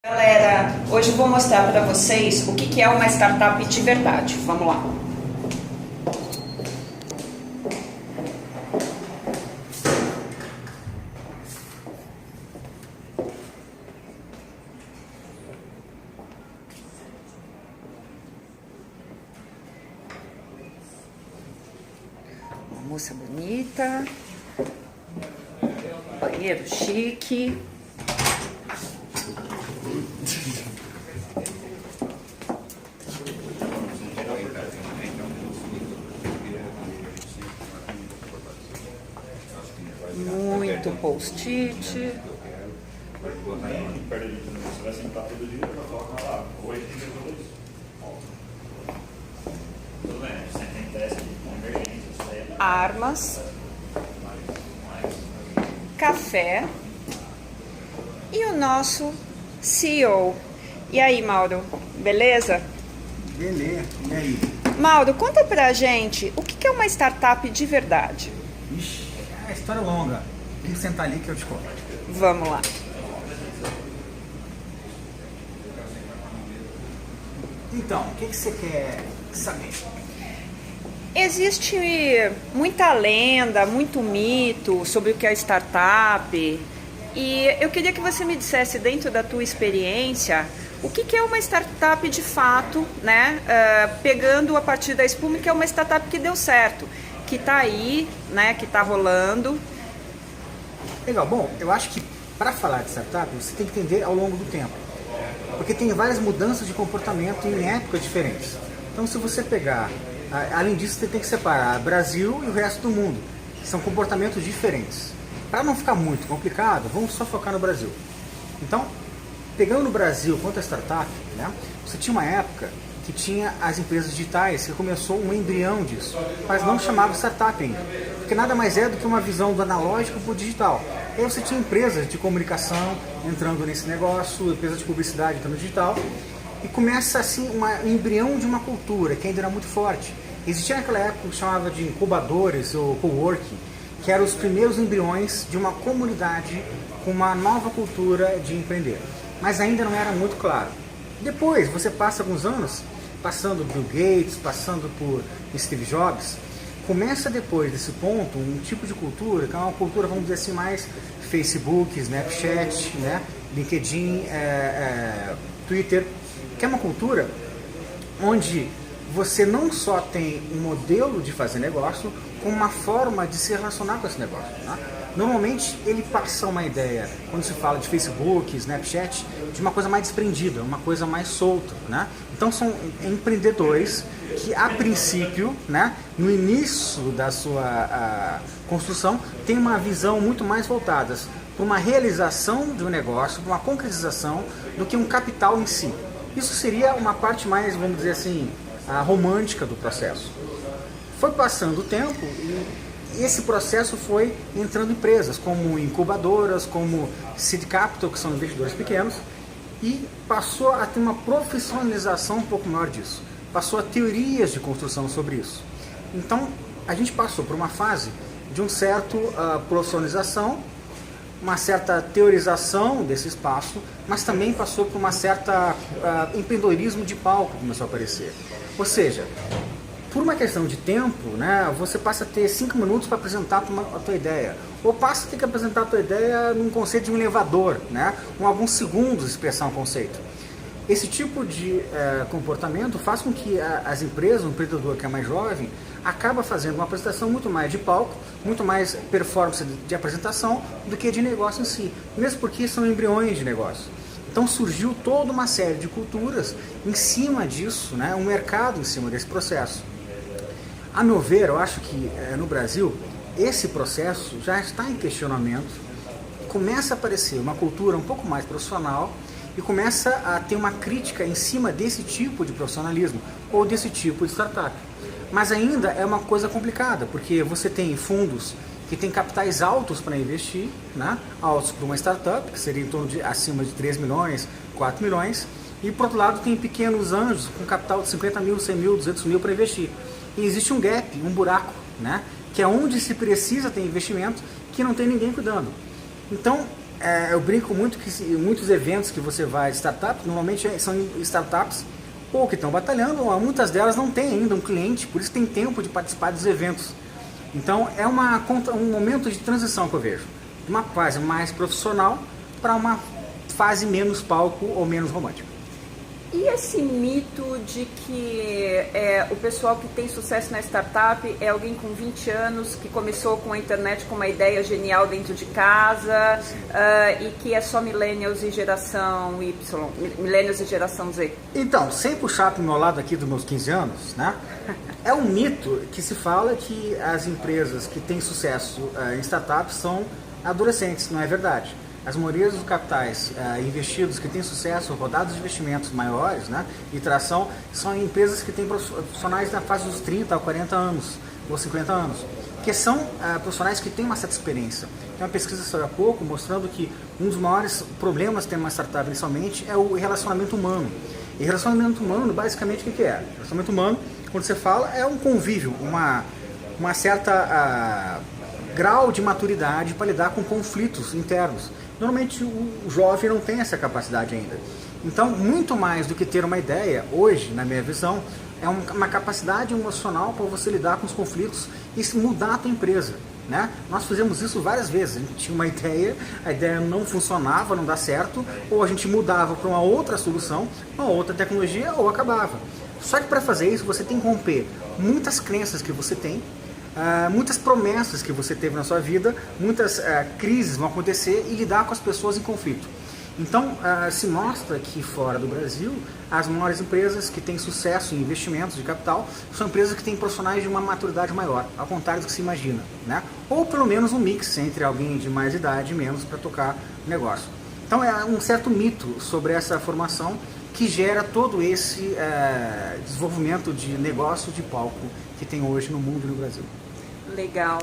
Galera, hoje eu vou mostrar para vocês o que é uma startup de verdade. Vamos lá. Uma moça bonita, banheiro chique. Muito post-it. Você vai sentar todo dia para falar lá. Hoje tem que resolver isso. Tudo bem, você tem teste de emergência. Armas. Café. E o nosso CEO. E aí, Mauro? Beleza? Beleza, e aí? Mauro, conta pra gente o que é uma startup de verdade. Ixi, é uma história longa. Tem que sentar ali que eu te conto. Vamos lá. Então, o que você quer saber? Existe muita lenda, muito mito sobre o que é startup. E eu queria que você me dissesse, dentro da tua experiência, o que é uma startup de fato, né? Pegando a partir da Espuma, que é uma startup que deu certo, que está aí, né? Que está rolando. Legal, bom, eu acho que para falar de startup, você tem que entender ao longo do tempo. Porque tem várias mudanças de comportamento em épocas diferentes. Então, se você pegar, além disso, você tem que separar Brasil e o resto do mundo. São comportamentos diferentes. Para não ficar muito complicado, vamos só focar no Brasil. Então, pegando no Brasil quanto a startup, né, você tinha uma época que tinha as empresas digitais, que começou um embrião disso, mas não chamava startup ainda, porque nada mais é do que uma visão do analógico para o digital. E aí você tinha empresas de comunicação entrando nesse negócio, empresas de publicidade entrando no digital, e começa assim um embrião de uma cultura que ainda era muito forte. Existia naquela época o que chamava de incubadores ou coworking, que eram os primeiros embriões de uma comunidade com uma nova cultura de empreender. Mas ainda não era muito claro. Depois, você passa alguns anos, passando por Bill Gates, passando por Steve Jobs, começa depois desse ponto um tipo de cultura, que é uma cultura, vamos dizer assim, mais Facebook, Snapchat, né, LinkedIn, Twitter, que é uma cultura onde você não só tem um modelo de fazer negócio, como uma forma de se relacionar com esse negócio. Né? Normalmente ele passa uma ideia, quando se fala de Facebook, Snapchat, de uma coisa mais desprendida, uma coisa mais solta. Né? Então são empreendedores que a princípio, né, no início da sua construção, tem uma visão muito mais voltada para uma realização de um negócio, para uma concretização, do que um capital em si. Isso seria uma parte mais, vamos dizer assim, romântica do processo. Foi passando o tempo e esse processo foi entrando em empresas como incubadoras, como seed capital, que são investidores pequenos, e passou a ter uma profissionalização um pouco maior disso. Passou a teorias de construção sobre isso. Então, a gente passou por uma fase de um certo profissionalização, uma certa teorização desse espaço, mas também passou por uma certa empreendedorismo de palco, começou a aparecer. Ou seja, por uma questão de tempo, né, você passa a ter 5 minutos para apresentar a tua ideia. Ou passa a ter que apresentar a tua ideia num conceito de um elevador, né, com alguns segundos expressar um conceito. Esse tipo de comportamento faz com que as empresas, o empreendedor que é mais jovem, acaba fazendo uma apresentação muito mais de palco, muito mais performance de apresentação do que de negócio em si. Mesmo porque são embriões de negócio. Então surgiu toda uma série de culturas em cima disso, né, um mercado em cima desse processo. A meu ver, eu acho que no Brasil, esse processo já está em questionamento, começa a aparecer uma cultura um pouco mais profissional e começa a ter uma crítica em cima desse tipo de profissionalismo ou desse tipo de startup. Mas ainda é uma coisa complicada, porque você tem fundos que têm capitais altos para investir, né? Altos para uma startup, que seria em torno de acima de 3 milhões, 4 milhões, e por outro lado tem pequenos anjos com capital de 50 mil, 100 mil, 200 mil para investir. E existe um gap, um buraco, né? Que é onde se precisa ter investimento, que não tem ninguém cuidando. Então, eu brinco muito que muitos eventos que você vai de startup, normalmente são startups ou que estão batalhando, ou muitas delas não têm ainda um cliente, por isso tem tempo de participar dos eventos. Então é um momento de transição que eu vejo, de uma fase mais profissional para uma fase menos palco ou menos romântica. E esse mito de que o pessoal que tem sucesso na startup é alguém com 20 anos que começou com a internet com uma ideia genial dentro de casa e que é só millennials e geração Y, millennials e geração Z? Então, sem puxar para o meu lado aqui dos meus 15 anos, né? É um mito que se fala que as empresas que têm sucesso em startups são adolescentes, não é verdade. As maiorias dos capitais investidos que têm sucesso, rodadas de investimentos maiores, né, e tração, são empresas que têm profissionais na fase dos 30 ou 40 anos, ou 50 anos, que são profissionais que têm uma certa experiência. Tem uma pesquisa sobre há pouco mostrando que um dos maiores problemas que tem uma startup inicialmente é o relacionamento humano. E relacionamento humano, basicamente, o que é? Relacionamento humano, quando você fala, é um convívio, uma certa grau de maturidade para lidar com conflitos internos. Normalmente o jovem não tem essa capacidade ainda. Então, muito mais do que ter uma ideia, hoje, na minha visão, é uma capacidade emocional para você lidar com os conflitos e mudar a tua empresa. Né? Nós fizemos isso várias vezes. A gente tinha uma ideia, a ideia não funcionava, não dá certo, ou a gente mudava para uma outra solução, uma outra tecnologia, ou acabava. Só que para fazer isso, você tem que romper muitas crenças que você tem, muitas promessas que você teve na sua vida, muitas crises vão acontecer e lidar com as pessoas em conflito. Então, se mostra que fora do Brasil, as maiores empresas que têm sucesso em investimentos de capital são empresas que têm profissionais de uma maturidade maior, ao contrário do que se imagina, né? Ou pelo menos um mix entre alguém de mais idade e menos para tocar o negócio. Então, é um certo mito sobre essa formação que gera todo esse desenvolvimento de negócio de palco que tem hoje no mundo e no Brasil. Legal.